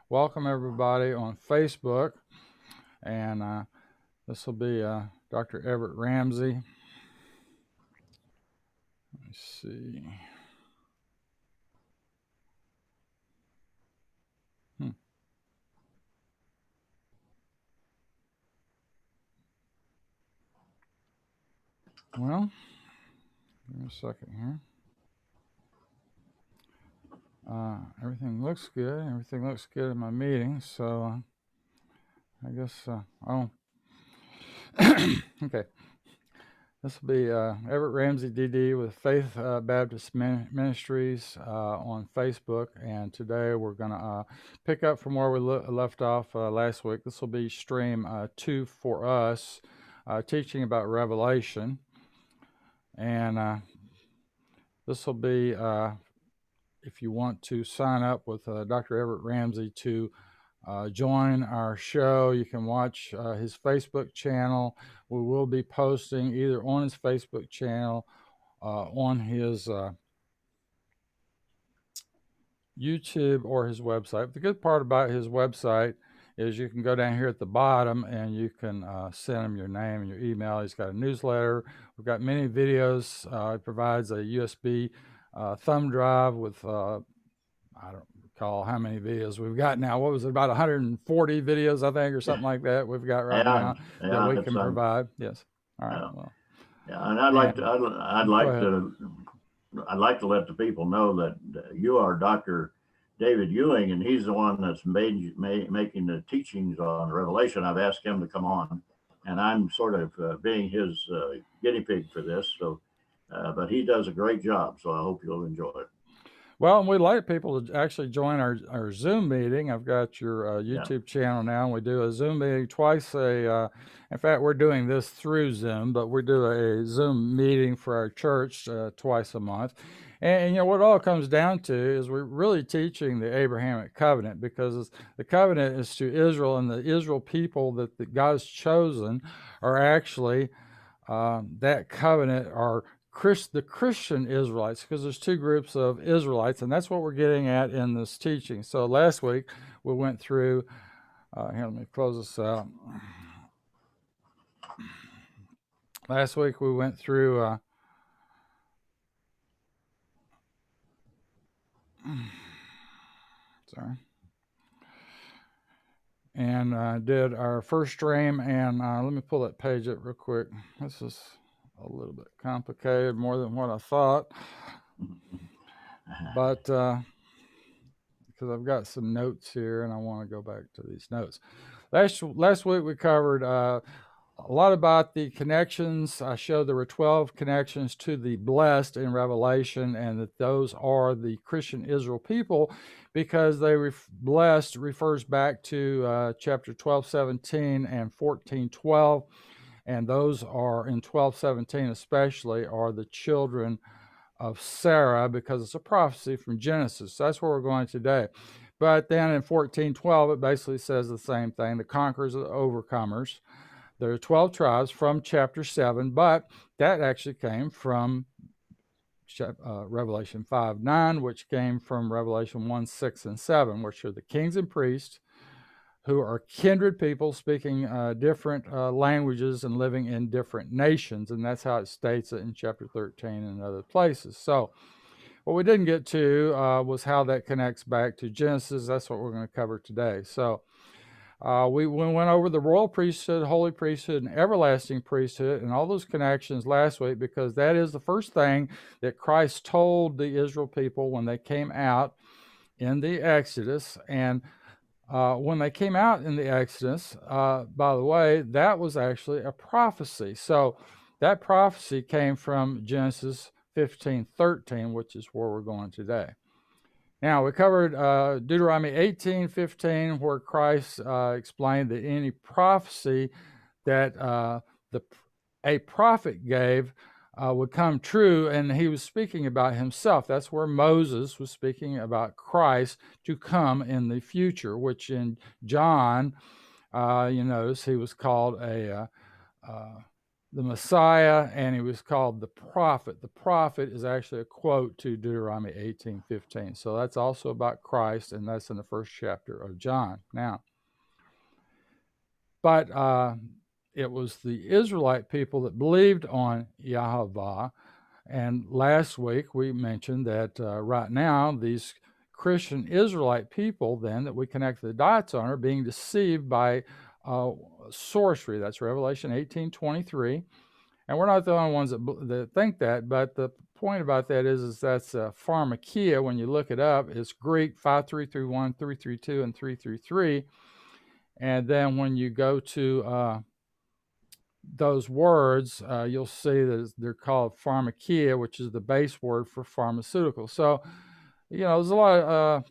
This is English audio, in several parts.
Welcome everybody on Facebook, and this will be Dr. Everett Ramsey. Let me see. Well, give me a second here. Everything looks good. Everything looks good in my meeting, so I guess okay. This will be Everett Ramsey DD with Faith Baptist Ministries on Facebook, and today we're going to pick up from where we left off last week. This will be Stream 2 for us, teaching about Revelation, and this will be, if you want to sign up with Dr. Everett Ramsey to join our show, you can watch his Facebook channel. We will be posting either on his Facebook channel, on his YouTube, or his website. The good part about his website is you can go down here at the bottom and you can send him your name and your email. He's got a newsletter. We've got many videos. He provides a USB thumb drive with I don't recall how many videos we've got now. What was it, about 140 videos, I think, or something like that we've got right now that we can provide. Yes. All right. Well, and I'd like to let the people know that you are Dr. David Ewing, and he's the one that's making the teachings on Revelation. I've asked him to come on, and I'm sort of being his guinea pig for this. So, but he does a great job, so I hope you'll enjoy it. Well, and we'd like people to actually join our Zoom meeting. I've got your YouTube channel now, and we do a Zoom meeting twice in fact, we're doing this through Zoom, but we do a Zoom meeting for our church twice a month. And what it all comes down to is we're really teaching the Abrahamic covenant, because the covenant is to Israel, and the Israel people that God's chosen are actually, that covenant are the Christian Israelites, because there's two groups of Israelites, and that's what we're getting at in this teaching. So last week we went through, here, let me close this out. Last week we went through and did our first stream, and let me pull that page up real quick. This is a little bit complicated, more than what I thought, but because I've got some notes here and I want to go back to these notes. Last week we covered a lot about the connections. I showed there were 12 connections to the blessed in Revelation, and that those are the Christian Israel people, because blessed refers back to chapter 12:17 and 14:12. And those are, in 12:17 especially, are the children of Sarah, because it's a prophecy from Genesis. So that's where we're going today. But then in 14:12, it basically says the same thing: the conquerors are the overcomers. There are 12 tribes from chapter 7, but that actually came from Revelation 5:9, which came from Revelation 1:6 and 7, which are the kings and priests, who are kindred people speaking different languages and living in different nations. And that's how it states it in chapter 13 and other places. So what we didn't get to was how that connects back to Genesis. That's what we're going to cover today. So we went over the royal priesthood, holy priesthood, and everlasting priesthood, and all those connections last week, because that is the first thing that Christ told the Israel people when they came out in the Exodus. And when they came out in the Exodus, by the way, that was actually a prophecy. So that prophecy came from Genesis 15:13, which is where we're going today. Now, we covered Deuteronomy 18:15, where Christ explained that any prophecy that a prophet gave would come true, and he was speaking about himself. That's where Moses was speaking about Christ to come in the future, which in John, you notice he was called a the Messiah, and he was called the prophet. The prophet is actually a quote to Deuteronomy 18:15. So that's also about Christ, and that's in the first chapter of John. Now, but it was the Israelite people that believed on Yahovah. And last week we mentioned that right now these Christian Israelite people then that we connect the dots on are being deceived by sorcery. That's Revelation 18:23. And we're not the only ones that think that, but the point about that is that's pharmakia. When you look it up, it's Greek 5331, 332, and 333. And then when you go to those words, you'll see that they're called pharmakia, which is the base word for pharmaceutical. So, there's a lot of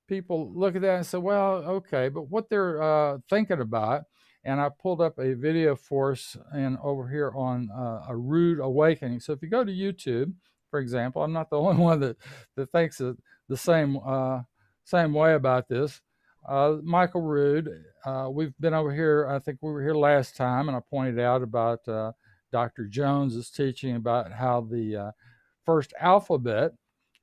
people look at that and say, well, okay, but what they're thinking about, and I pulled up a video for us and over here on a rude awakening. So if you go to YouTube, for example, I'm not the only one that thinks the same way about this. Michael Rood, we've been over here, I think we were here last time, and I pointed out about Dr. Jones's teaching about how the first alphabet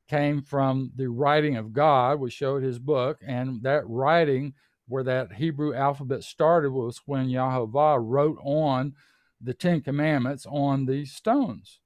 came from the writing of God. We showed his book, and that writing where that Hebrew alphabet started was when Yahovah wrote on the Ten Commandments on the stones.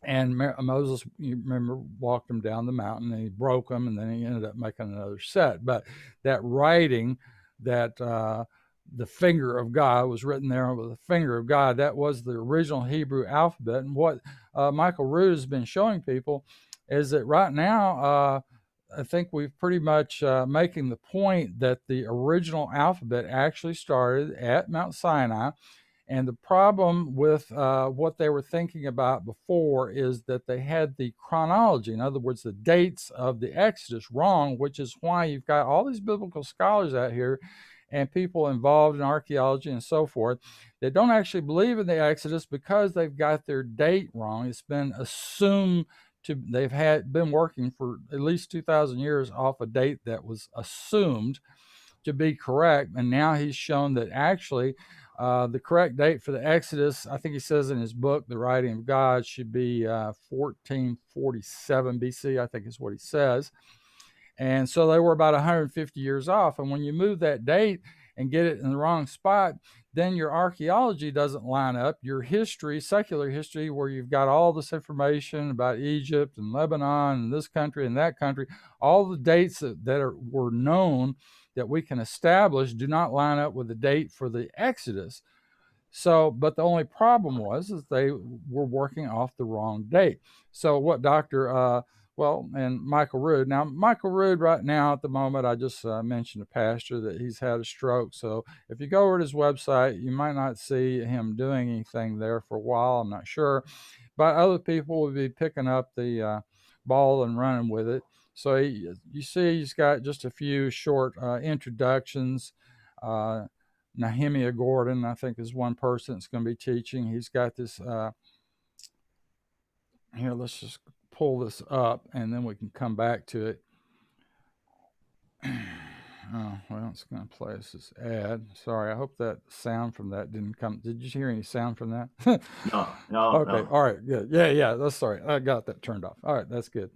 And Moses, you remember, walked them down the mountain, and he broke them, and then he ended up making another set. But that writing, that the finger of God was written there with the finger of God, that was the original Hebrew alphabet. And what Michael Rood has been showing people is that right now, I think we've pretty much making the point that the original alphabet actually started at Mount Sinai. And the problem with what they were thinking about before is that they had the chronology, in other words, the dates of the Exodus wrong, which is why you've got all these biblical scholars out here and people involved in archaeology and so forth that don't actually believe in the Exodus because they've got their date wrong. It's been assumed they've been working for at least 2,000 years off a date that was assumed to be correct, and now he's shown that actually the correct date for the Exodus, I think he says in his book, The Writing of God, should be 1447 BC, I think is what he says. And so they were about 150 years off. And when you move that date and get it in the wrong spot, then your archaeology doesn't line up. Your history, secular history, where you've got all this information about Egypt and Lebanon and this country and that country, all the dates that were known that we can establish do not line up with the date for the Exodus. So, but the only problem was they were working off the wrong date. So what and Michael Rood. Now, Michael Rood right now at the moment, I just mentioned to Pastor that he's had a stroke. So if you go over to his website, you might not see him doing anything there for a while. I'm not sure. But other people will be picking up the ball and running with it. So you see he's got just a few short introductions. Nehemiah Gordon, I think, is one person that's going to be teaching. He's got this here, let's just pull this up and then we can come back to it. Oh, well, it's going to play us this ad. Sorry, I hope that sound from that didn't come. Did you hear any sound from that? No. Okay, No. all right, good. Yeah, that's sorry. I got that turned off. All right, that's good.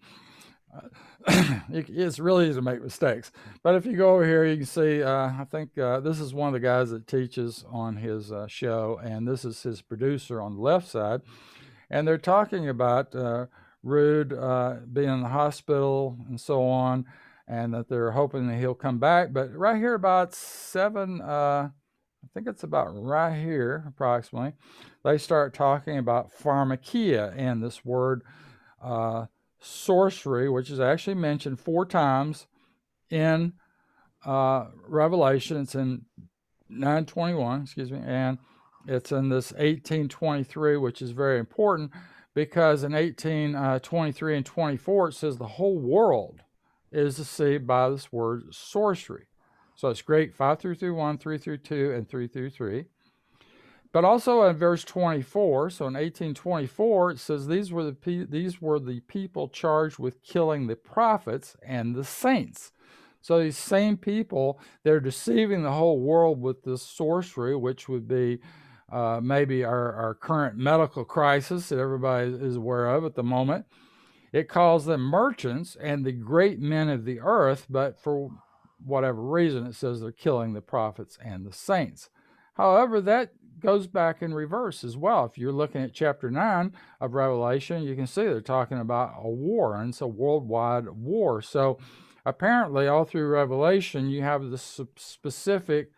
It's really easy to make mistakes. But if you go over here, you can see, I think this is one of the guys that teaches on his show, and this is his producer on the left side. And they're talking about Rood being in the hospital and so on, and that they're hoping that he'll come back. But right here about I think it's about right here approximately, they start talking about pharmakia and this word sorcery, which is actually mentioned 4 times in Revelation. It's in 9:21, and it's in this 18:23, which is very important because in 18:23 and 24 it says the whole world is deceived by this word sorcery. So it's Greek 5-1, 3-2, and 3-3. But also in verse 24, so in 18:24, it says these were the people charged with killing the prophets and the saints. So these same people, they're deceiving the whole world with this sorcery, which would be maybe our current medical crisis that everybody is aware of at the moment. It calls them merchants and the great men of the earth, but for whatever reason, it says they're killing the prophets and the saints. However, that goes back in reverse as well. If you're looking at chapter 9 of Revelation, you can see they're talking about a war, and it's a worldwide war. So apparently, all through Revelation, you have this specific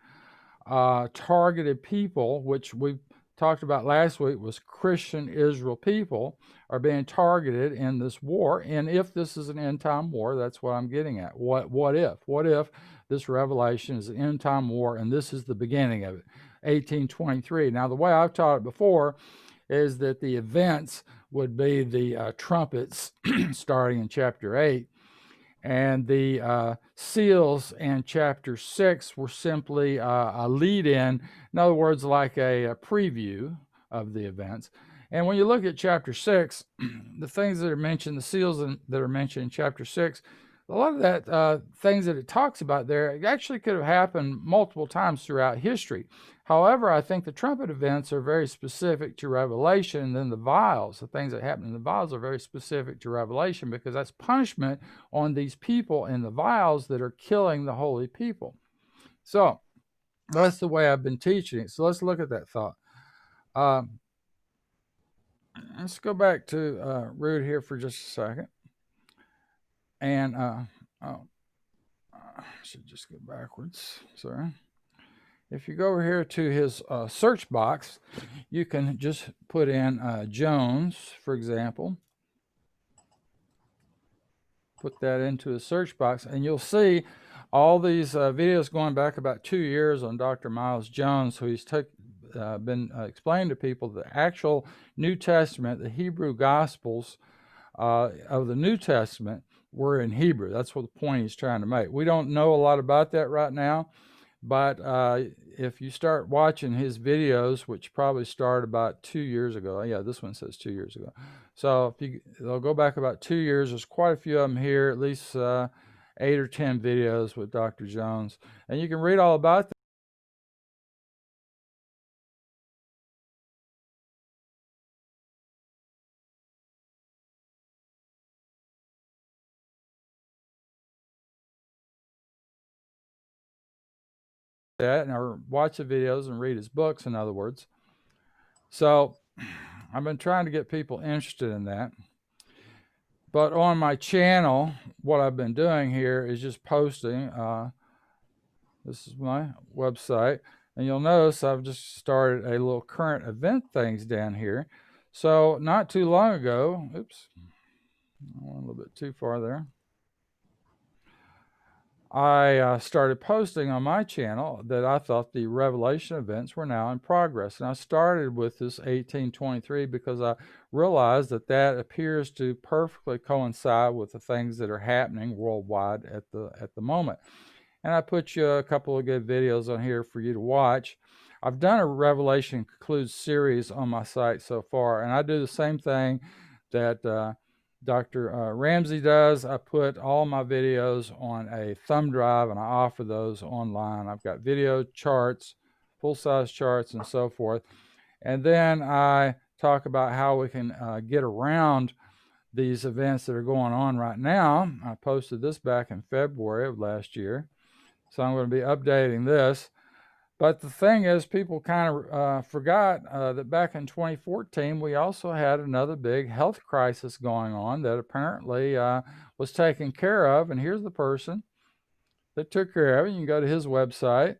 targeted people, which we talked about last week was Christian Israel people, are being targeted in this war. And if this is an end time war, that's what I'm getting at. What if this revelation is an end time war and this is the beginning of it? 1823. Now, the way I've taught it before is that the events would be the trumpets starting in chapter 8, and the seals in chapter 6 were simply a lead-in. In other words, like a preview of the events. And when you look at chapter 6, the things that are mentioned, the seals that are mentioned in chapter 6, a lot of that things that it talks about there, it actually could have happened multiple times throughout history. However, I think the trumpet events are very specific to Revelation, and then the vials, the things that happen in the vials are very specific to Revelation, because that's punishment on these people in the vials that are killing the holy people. So that's the way I've been teaching it. So let's look at that thought. Let's go back to Root here for just a second. And I should just go backwards. Sorry. If you go over here to his search box, you can just put in Jones, for example. Put that into a search box, and you'll see all these videos going back about 2 years on Dr. Miles Jones, who he's been explaining to people the actual New Testament, the Hebrew Gospels of the New Testament were in Hebrew. That's what the point he's trying to make. We don't know a lot about that right now, but if you start watching his videos, which probably started about 2 years ago. Yeah, this one says 2 years ago. So if they'll go back about 2 years. There's quite a few of them here, at least 8 or 10 videos with Dr. Jones. And you can read all about that, or watch the videos and read his books, in other words. So I've been trying to get people interested in that. But on my channel, what I've been doing here is just posting. This is my website. And you'll notice I've just started a little current event things down here. So not too long ago, oops, I went a little bit too far there. I started posting on my channel that I thought the Revelation events were now in progress. And I started with this 1823 because I realized that that appears to perfectly coincide with the things that are happening worldwide at the moment. And I put you a couple of good videos on here for you to watch. I've done a Revelation Concludes series on my site so far, and I do the same thing that Dr. Ramsey does. I put all my videos on a thumb drive, and I offer those online. I've got video charts, full-size charts, and so forth. And then I talk about how we can get around these events that are going on right now. I posted this back in February of last year, so I'm going to be updating this. But the thing is, people kind of forgot that back in 2014, we also had another big health crisis going on that apparently was taken care of. And here's the person that took care of it. You can go to his website,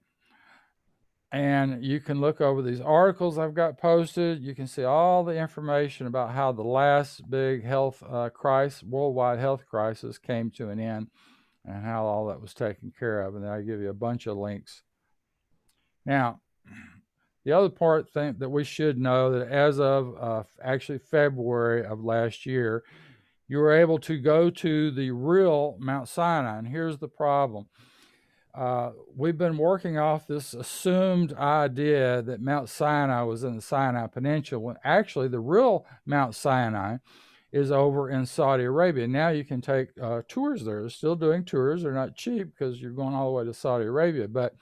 and you can look over these articles I've got posted. You can see all the information about how the last big health crisis, worldwide health crisis, came to an end and how all that was taken care of. And then I give you a bunch of links. Now, the other thing that we should know that as of actually February of last year, you were able to go to the real Mount Sinai. And here's the problem. We've been working off this assumed idea that Mount Sinai was in the Sinai Peninsula, when actually the real Mount Sinai is over in Saudi Arabia. Now you can take tours there. They're still doing tours. They're not cheap because you're going all the way to Saudi Arabia. But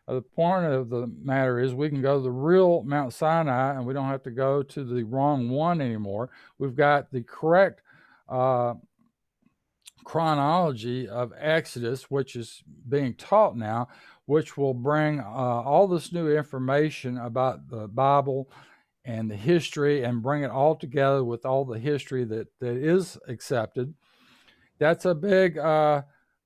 The point of the matter is we can go to the real Mount Sinai, and we don't have to go to the wrong one anymore. We've got the correct chronology of Exodus, which is being taught now, which will bring all this new information about the Bible and the history and bring it all together with all the history that is accepted. That's a big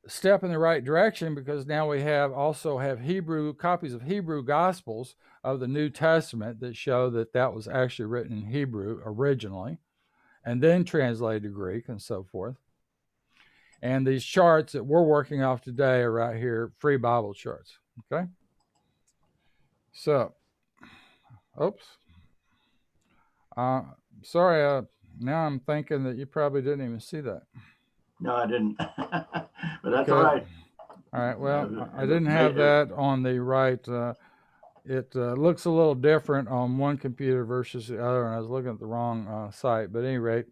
step in the right direction, because now we also have Hebrew copies of Hebrew Gospels of the New Testament that show that was actually written in Hebrew originally and then translated to Greek and so forth. And these charts that we're working off today are right here, free Bible charts. Okay. So, oops. Sorry. Now I'm thinking that you probably didn't even see that. No, I didn't. But that's all right. All right. Well, I didn't have that on the right. It looks a little different on one computer versus the other, and I was looking at the wrong site. But at any rate,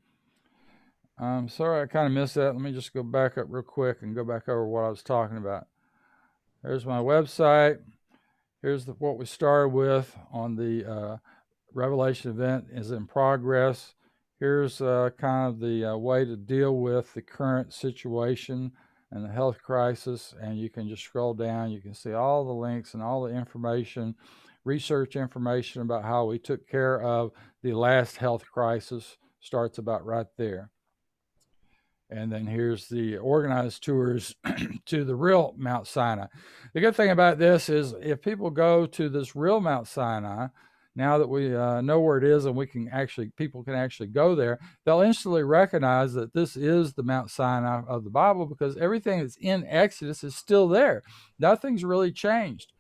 I'm sorry I kind of missed that. Let me just go back up real quick and go back over what I was talking about. There's my website. Here's what we started with on the Revelation event is in progress. Here's kind of the way to deal with the current situation and the health crisis. And you can just scroll down. You can see all the links and all the information, research information about how we took care of the last health crisis starts about right there. And then here's the organized tours to the real Mount Sinai. The good thing about this is if people go to this real Mount Sinai, now that we know where it is and people can actually go there, they'll instantly recognize that this is the Mount Sinai of the Bible, because everything that's in Exodus is still there. Nothing's really changed.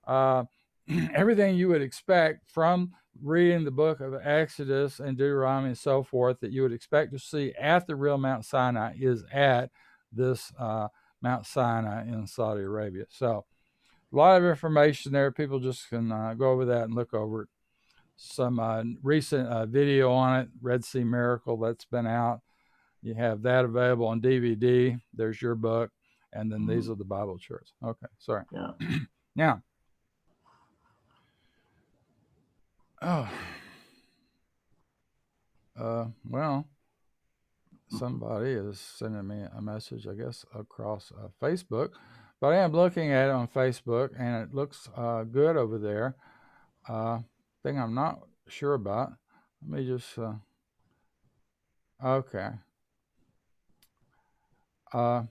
Everything you would expect from reading the book of Exodus and Deuteronomy and so forth that you would expect to see at the real Mount Sinai is at this Mount Sinai in Saudi Arabia. So a lot of information there. People just can go over that and look over it. Some recent video on it, Red Sea Miracle, that's been out. You have that available on DVD. There's your book. And then these are the Bible charts. Okay, sorry. Yeah. Now, well, somebody is sending me a message, I guess, across Facebook. But I am looking at it on Facebook, and it looks good over there. Thing I'm not sure about. Let me just. Okay. I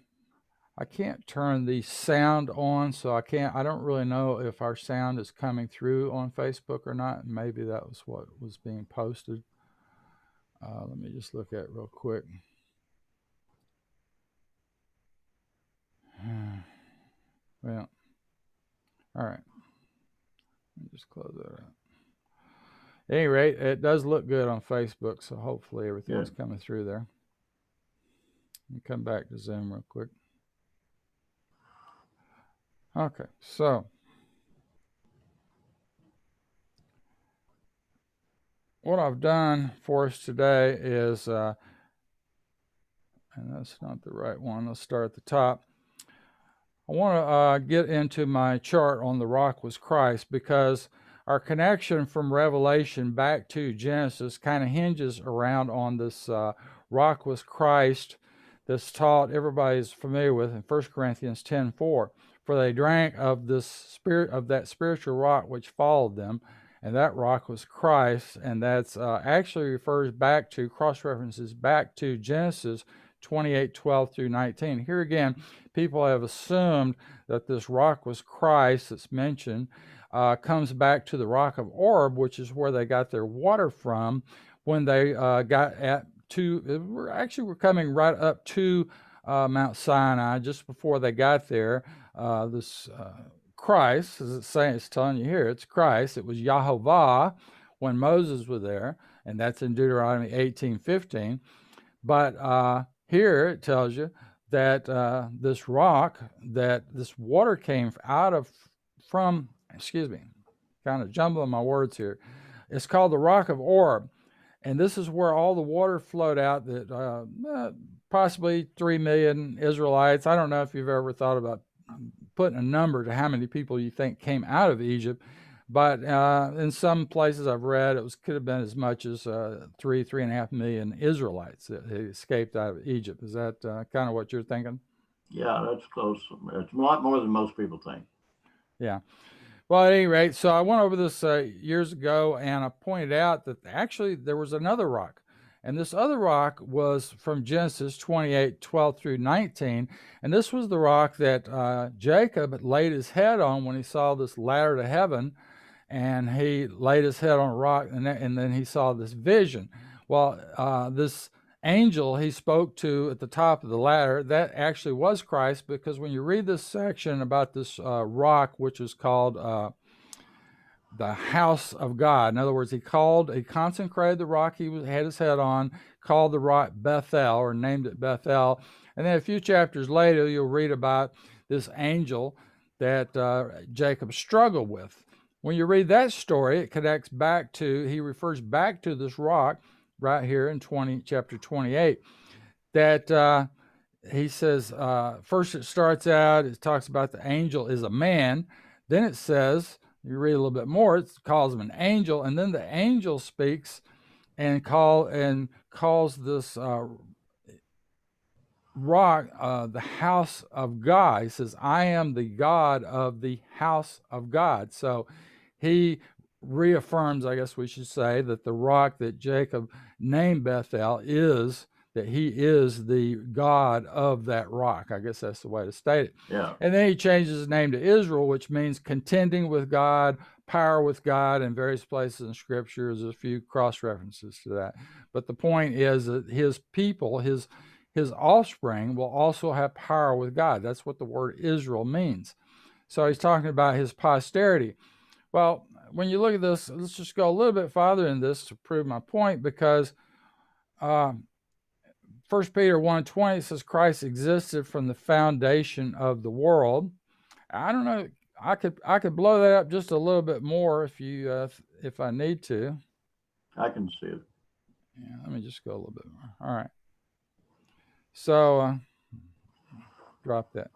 can't turn the sound on, so I don't really know if our sound is coming through on Facebook or not. Maybe that was what was being posted. Let me just look at it real quick. Well, all right. Let me just close that out. At any rate, it does look good on Facebook, so hopefully everything's coming through there. Let me come back to Zoom real quick. Okay, so what I've done for us today is, and that's not the right one, let's start at the top. I want to get into my chart on the rock was Christ, because our connection from Revelation back to Genesis kind of hinges around on this rock was Christ that's taught, everybody's familiar with in 1 Corinthians 10:4. For they drank of that spiritual rock which followed them, and that rock was Christ, and that's actually refers back to, cross-references back to Genesis 28:12 through 19. Here again, people have assumed that this rock was Christ that's mentioned, comes back to the rock of Orb, which is where they got their water from when they we're coming right up to Mount Sinai just before they got there. This Christ, as it's telling you here, it's Christ. It was Yahovah when Moses was there, and that's in Deuteronomy 18:15. But here it tells you that this rock, that this water came out of from, kind of jumbling my words here. It's called the rock of Orb. And this is where all the water flowed out that possibly 3 million Israelites. I don't know if you've ever thought about putting a number to how many people you think came out of Egypt. But in some places I've read, could have been as much as 3.5 million Israelites that escaped out of Egypt. Is that kind of what you're thinking? Yeah, that's close. It's a lot more than most people think. Yeah. Well, at any rate, so I went over this years ago, and I pointed out that actually there was another rock. And this other rock was from Genesis 28:12 through 19. And this was the rock that Jacob laid his head on when he saw this ladder to heaven. And he laid his head on a rock, and then he saw this vision. Well, this angel he spoke to at the top of the ladder, that actually was Christ, because when you read this section about this rock, which is called the house of God. In other words, he consecrated the rock he had his head on, called the rock Bethel, or named it Bethel. And then a few chapters later, you'll read about this angel that Jacob struggled with. When you read that story, it connects back to, he refers back to this rock right here in chapter 28, that he says, first it starts out, it talks about the angel is a man. Then it says, you read a little bit more, it calls him an angel, and then the angel speaks and calls this rock the house of God. He says, I am the God of the house of God. So he reaffirms, I guess we should say, that the rock that Jacob named Bethel that he is the God of that rock. I guess that's the way to state it. Yeah. And then he changes his name to Israel, which means contending with God, power with God. In various places in Scripture, there's a few cross references to that. But the point is that his people, his offspring, will also have power with God. That's what the word Israel means. So he's talking about his posterity. Well, when you look at this, let's just go a little bit farther in this to prove my point, because 1 Peter 1:20 says Christ existed from the foundation of the world. I don't know. I could blow that up just a little bit more if I need to. I can see it. Yeah, let me just go a little bit more. All right. So drop that.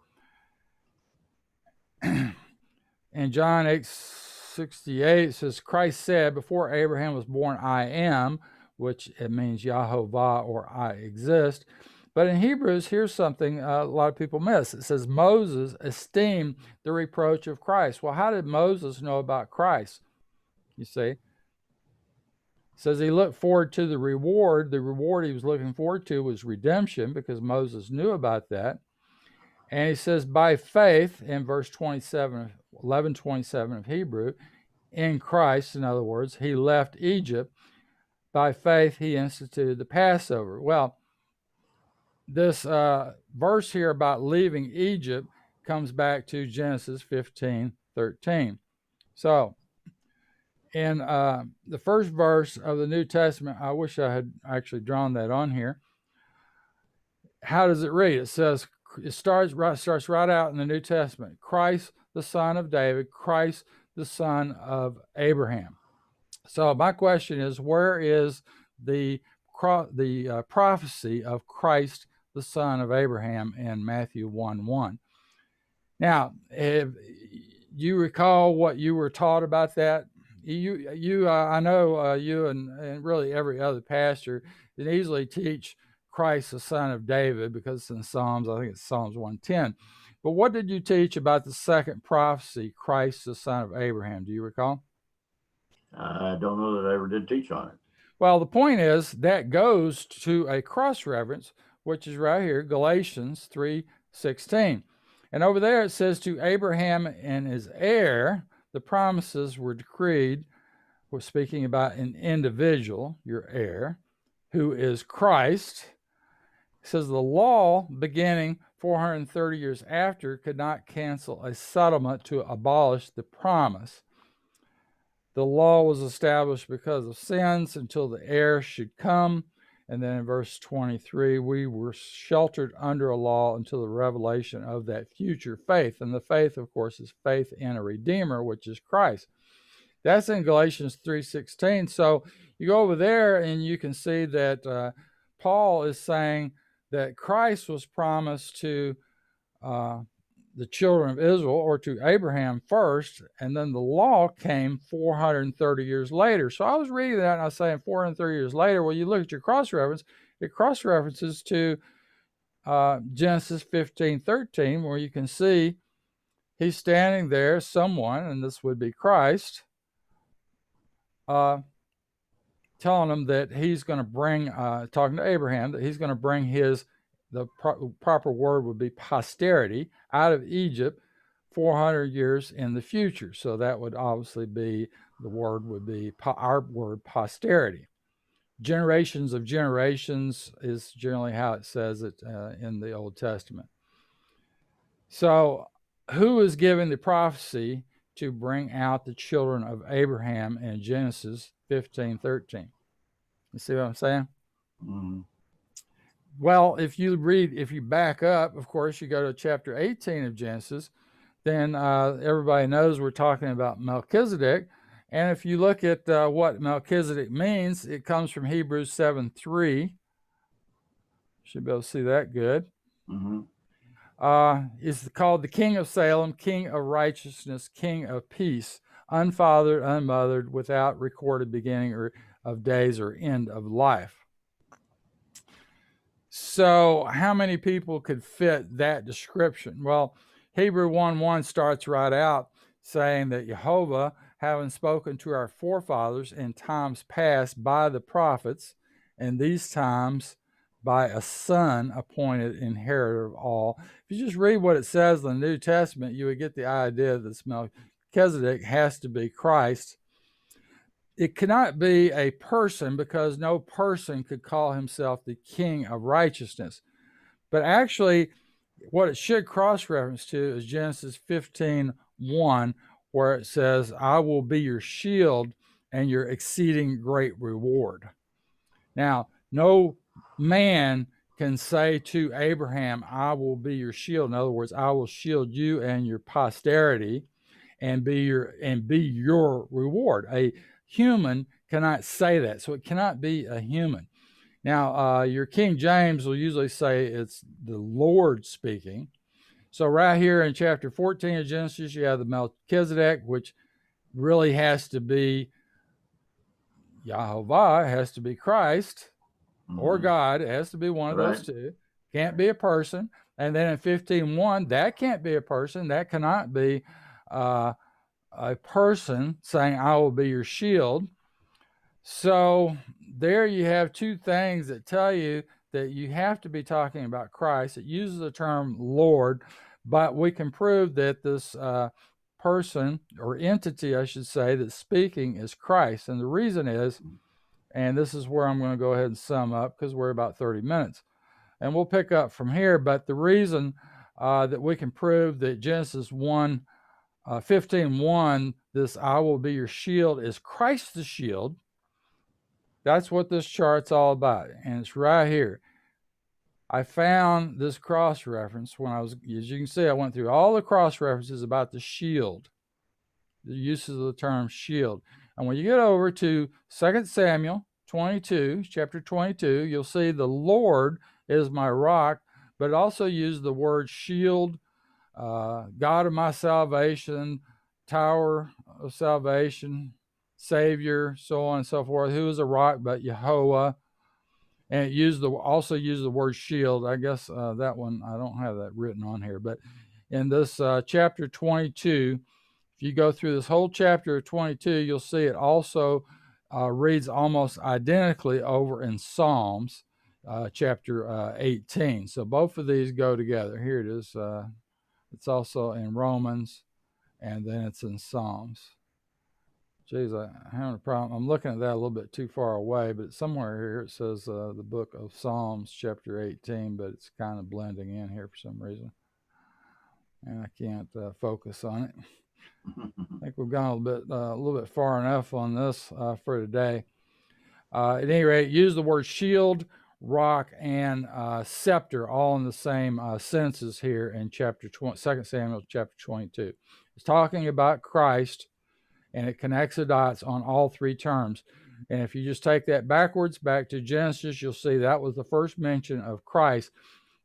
In John 8:68, it says, Christ said, before Abraham was born, I am, which it means Yahovah, or I exist. But in Hebrews, here's something a lot of people miss. It says Moses esteemed the reproach of Christ. Well, how did Moses know about Christ? You see, it says he looked forward to the reward. The reward he was looking forward to was redemption, because Moses knew about that. And he says, by faith, in verse 11:27 of Hebrew, in Christ, in other words, he left Egypt. By faith, he instituted the Passover. Well, this verse here about leaving Egypt comes back to Genesis 15:13. So, in the first verse of the New Testament, I wish I had actually drawn that on here. How does it read? It says, it starts right out in the New Testament. Christ, the son of David, Christ, the son of Abraham. So my question is, where is the prophecy of Christ, the son of Abraham, in Matthew 1:1? Now, if you recall what you were taught about that, I know you and really every other pastor can easily teach Christ, the son of David, because it's in Psalms. I think it's Psalms 110. But what did you teach about the second prophecy, Christ, the son of Abraham? Do you recall? I don't know that I ever did teach on it. Well, the point is that goes to a cross-reference, which is right here, Galatians 3:16. And over there it says, to Abraham and his heir, the promises were decreed. We're speaking about an individual, your heir, who is Christ. It says the law, beginning 430 years after, could not cancel a settlement to abolish the promise. The law was established because of sins until the heir should come. And then in verse 23, we were sheltered under a law until the revelation of that future faith. And the faith, of course, is faith in a Redeemer, which is Christ. That's in Galatians 3:16. So you go over there and you can see that Paul is saying that Christ was promised to the children of Israel or to Abraham first, and then the law came 430 years later. So I was reading that and I was saying 430 years later. Well, you look at your cross reference, it cross references to Genesis 15:13, where you can see he's standing there, someone, and this would be Christ, telling him that he's going to bring, talking to Abraham, that he's going to bring the proper word would be posterity, out of Egypt 400 years in the future. So that would obviously be, the word would be our word posterity. Generations of generations is generally how it says it in the Old Testament. So who is giving the prophecy to bring out the children of Abraham in Genesis 15:13? You see what I'm saying? Mm-hmm. Well, if you back up, of course, you go to chapter 18 of Genesis, then everybody knows we're talking about Melchizedek. And if you look at what Melchizedek means, it comes from Hebrews 7:3. Should be able to see that good. Mm-hmm. Is called the King of Salem, King of Righteousness, King of Peace, unfathered, unmothered, without recorded beginning or of days or end of life. So how many people could fit that description? Well, Hebrew 1:1 starts right out saying that Jehovah, having spoken to our forefathers in times past by the prophets, and these times by a son appointed inheritor of all. If you just read what it says in the New Testament, you would get the idea that Melchizedek has to be Christ. It cannot be a person, because no person could call himself the King of Righteousness. But actually, what it should cross-reference to is Genesis 15:1, where it says, I will be your shield and your exceeding great reward. Now, no man can say to Abraham, I will be your shield. In other words, I will shield you and your posterity and be your reward. A human cannot say that, so it cannot be a human. Now, your King James will usually say it's the Lord speaking. So right here in chapter 14 of Genesis, you have the Melchizedek, which really has to be Yahovah, has to be Christ, or God. It has to be one of those two. Can't be a person. And then in 15:1, that can't be a person. That cannot be a person saying, I will be your shield. So there you have two things that tell you that you have to be talking about Christ. It uses the term Lord, but we can prove that this person, or entity, I should say, that's speaking is Christ. And the reason is, and this is where I'm going to go ahead and sum up, because we're about 30 minutes. And we'll pick up from here. But the reason that we can prove that Genesis 15:1, this I will be your shield, is Christ the shield. That's what this chart's all about. And it's right here. I found this cross-reference when as you can see, I went through all the cross-references about the shield, the uses of the term shield. And when you get over to 2 Samuel 22, chapter 22, you'll see the Lord is my rock, but it also uses the word shield, God of my salvation, tower of salvation, Savior, so on and so forth. Who is a rock but Jehovah? And it also used the word shield. I guess that one, I don't have that written on here. But in this chapter 22, if you go through this whole chapter of 22, you'll see it also reads almost identically over in Psalms chapter 18. So both of these go together. Here it is. It's also in Romans, and then it's in Psalms. Geez, I'm having a problem. I'm looking at that a little bit too far away, but somewhere here it says the book of Psalms, chapter 18, but it's kind of blending in here for some reason. And I can't focus on it. I think we've gone a little bit far enough on this for today. At any rate, use the word shield, rock, and scepter all in the same sentences here in 2 Samuel chapter 22. It's talking about Christ, and it connects the dots on all three terms. And if you just take that backwards back to Genesis, you'll see that was the first mention of Christ.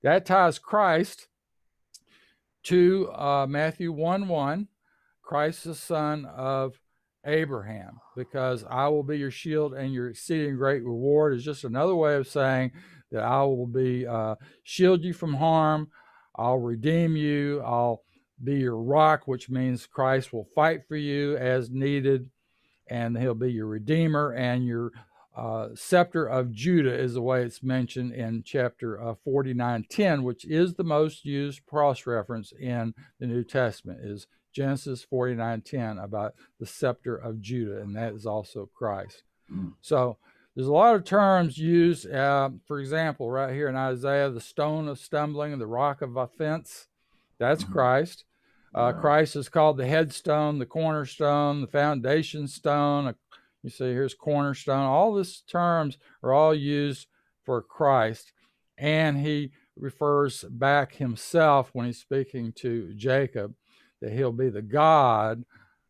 That ties Christ to Matthew 1:1, Christ the son of Abraham, because I will be your shield and your exceeding great reward is just another way of saying that I will be shield you from harm. I'll redeem you. I'll be your rock, which means Christ will fight for you as needed, and he'll be your redeemer, and your scepter of Judah is the way it's mentioned in chapter 49:10, which is the most used cross-reference in the New Testament, is Genesis 49:10 about the scepter of Judah, and that is also Christ. So there's a lot of terms used. For example, right here in Isaiah, the stone of stumbling and the rock of offense, that's Christ. Christ is called the headstone, the cornerstone, the foundation stone. You see, here's cornerstone. All these terms are all used for Christ, and he refers back himself when he's speaking to Jacob that he'll be the God.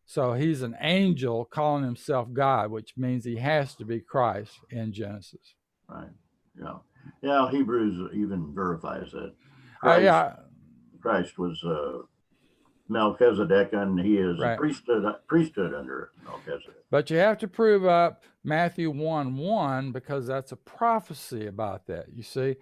So he's an angel calling himself God, which means he has to be Christ in Genesis. Right. Yeah. Yeah. Hebrews even verifies that. Christ was Melchizedek, and he is a priesthood under Melchizedek. But you have to prove up Matthew 1:1 because that's a prophecy about that, you see.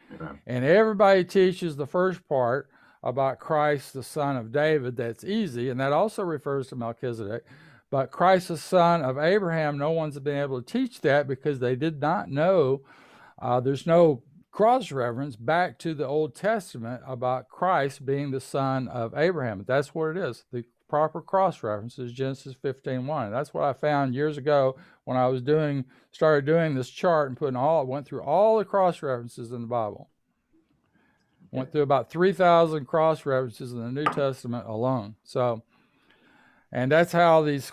And everybody teaches the first part about Christ, the son of David. That's easy, and that also refers to Melchizedek. But Christ, the son of Abraham, no one's been able to teach that because they did not know. There's no cross-reference back to the Old Testament about Christ being the son of Abraham. That's what it is. The proper cross-reference is Genesis 15:1. That's what I found years ago when I was started doing this chart and went through all the cross-references in the Bible. Went through about 3,000 cross-references in the New Testament alone. So, and that's how these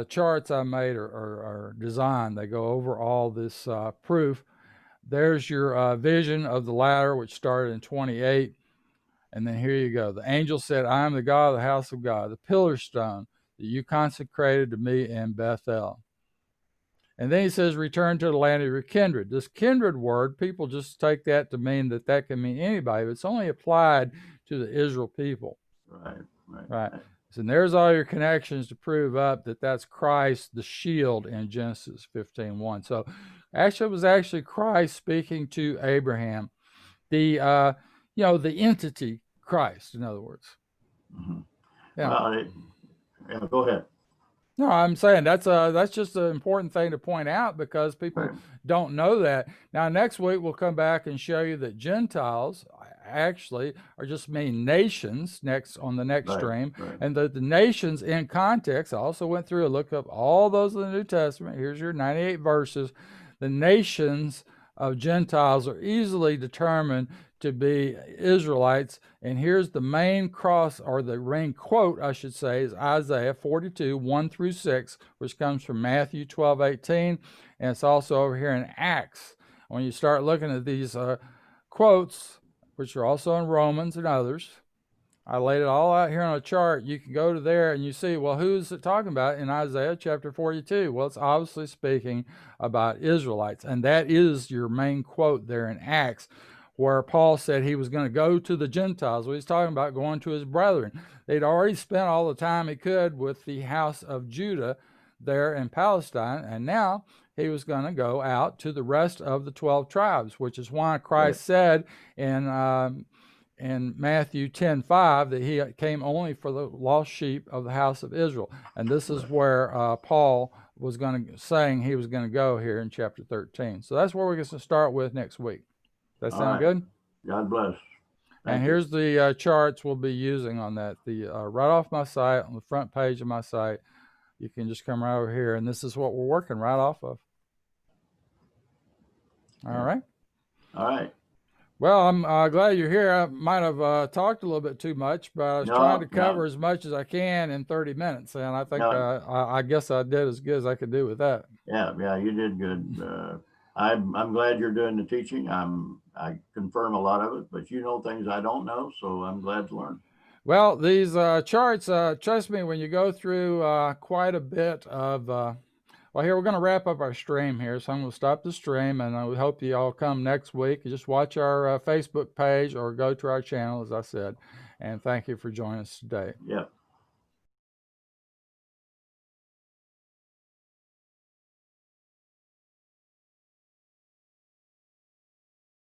charts I made are designed. They go over all this proof. There's your vision of the ladder, which started in 28. And then here you go. The angel said, I am the God of the house of God, the pillar stone that you consecrated to me in Bethel. And then he says, return to the land of your kindred. This kindred word, people just take that to mean that can mean anybody, but it's only applied to the Israel people. Right. So there's all your connections to prove up that that's Christ, the shield in Genesis 15:1. So actually, it was actually Christ speaking to Abraham, the entity Christ, in other words. Yeah. Go ahead. No, I'm saying that's just an important thing to point out because people don't know that. Now, next week we'll come back and show you that Gentiles actually are just mean nations on the next stream, and that the nations in context. I also went through and looked up all those in the New Testament. Here's your 98 verses. The nations of Gentiles are easily determined to be Israelites. And here's the main quote, I should say, is Isaiah 42:1-6, which comes from Matthew 12:18. And it's also over here in Acts. When you start looking at these quotes, which are also in Romans and others, I laid it all out here on a chart. You can go to there and you see, well, who's it talking about in Isaiah chapter 42? Well, it's obviously speaking about Israelites. And that is your main quote there in Acts, where Paul said he was going to go to the Gentiles. Well, he's talking about going to his brethren. They'd already spent all the time he could with the house of Judah there in Palestine, and now he was going to go out to the rest of the 12 tribes, which is why Christ said in Matthew 10:5 that he came only for the lost sheep of the house of Israel. And this is where Paul was saying he was going to go here in chapter 13. So that's where we're going to start with next week. That sound good? God bless. And here's the charts we'll be using on that. Right off my site, on the front page of my site, you can just come right over here, and this is what we're working right off of. All right? All right. Well, I'm glad you're here. I might have talked a little bit too much, but I was trying to cover as much as I can in 30 minutes, and I think I guess I did as good as I could do with that. Yeah, you did good. I'm glad you're doing the teaching. I confirm a lot of it, but you know things I don't know, so I'm glad to learn. Well, these charts, trust me, when you go through quite a bit of, well, here, we're going to wrap up our stream here, so I'm going to stop the stream, and I hope you all come next week. Just watch our Facebook page or go to our channel, as I said, And thank you for joining us today. Yep.